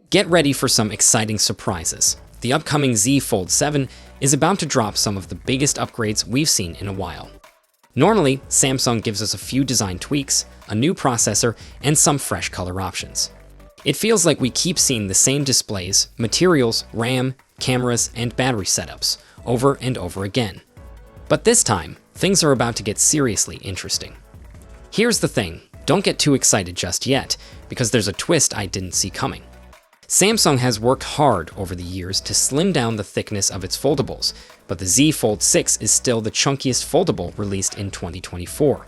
Get ready for some exciting surprises. The upcoming Z Fold 7 is about to drop some of the biggest upgrades we've seen in a while. Normally, Samsung gives us a few design tweaks, a new processor, and some fresh color options. It feels like we keep seeing the same displays, materials, RAM, cameras, and battery setups over and over again. But this time, things are about to get seriously interesting. Here's the thing, don't get too excited just yet, because there's a twist I didn't see coming. Samsung has worked hard over the years to slim down the thickness of its foldables, but the Z Fold 6 is still the chunkiest foldable released in 2024.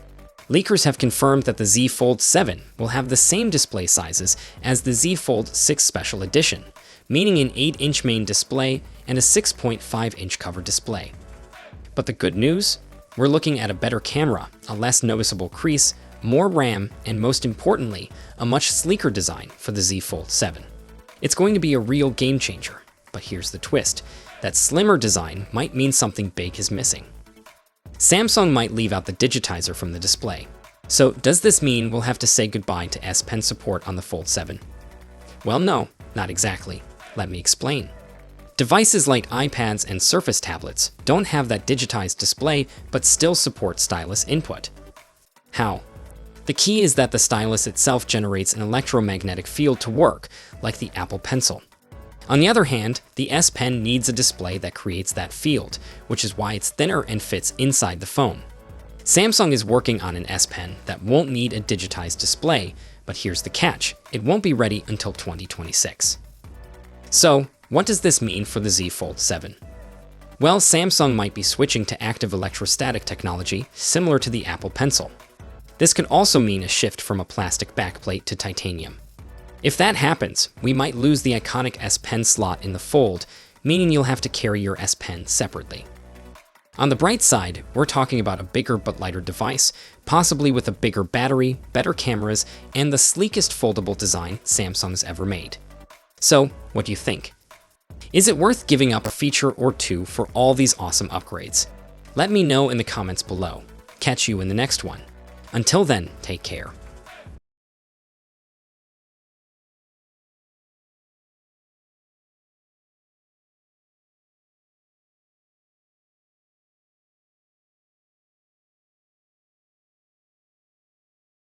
Leakers have confirmed that the Z Fold 7 will have the same display sizes as the Z Fold 6 Special Edition, meaning an 8-inch main display and a 6.5-inch cover display. But the good news? We're looking at a better camera, a less noticeable crease, more RAM, and most importantly, a much sleeker design for the Z Fold 7. It's going to be a real game changer, but here's the twist. That slimmer design might mean something big is missing. Samsung might leave out the digitizer from the display. So does this mean we'll have to say goodbye to S Pen support on the Fold 7? Well, no, not exactly. Let me explain. Devices like iPads and Surface tablets don't have that digitized display but still support stylus input. How? The key is that the stylus itself generates an electromagnetic field to work, like the Apple Pencil. On the other hand, the S Pen needs a display that creates that field, which is why it's thinner and fits inside the phone. Samsung is working on an S Pen that won't need a digitized display, but here's the catch, it won't be ready until 2026. So, what does this mean for the Z Fold 7? Well, Samsung might be switching to active electrostatic technology, similar to the Apple Pencil. This could also mean a shift from a plastic backplate to titanium. If that happens, we might lose the iconic S Pen slot in the Fold, meaning you'll have to carry your S Pen separately. On the bright side, we're talking about a bigger but lighter device, possibly with a bigger battery, better cameras, and the sleekest foldable design Samsung's ever made. So, what do you think? Is it worth giving up a feature or two for all these awesome upgrades? Let me know in the comments below. Catch you in the next one. Until then, take care.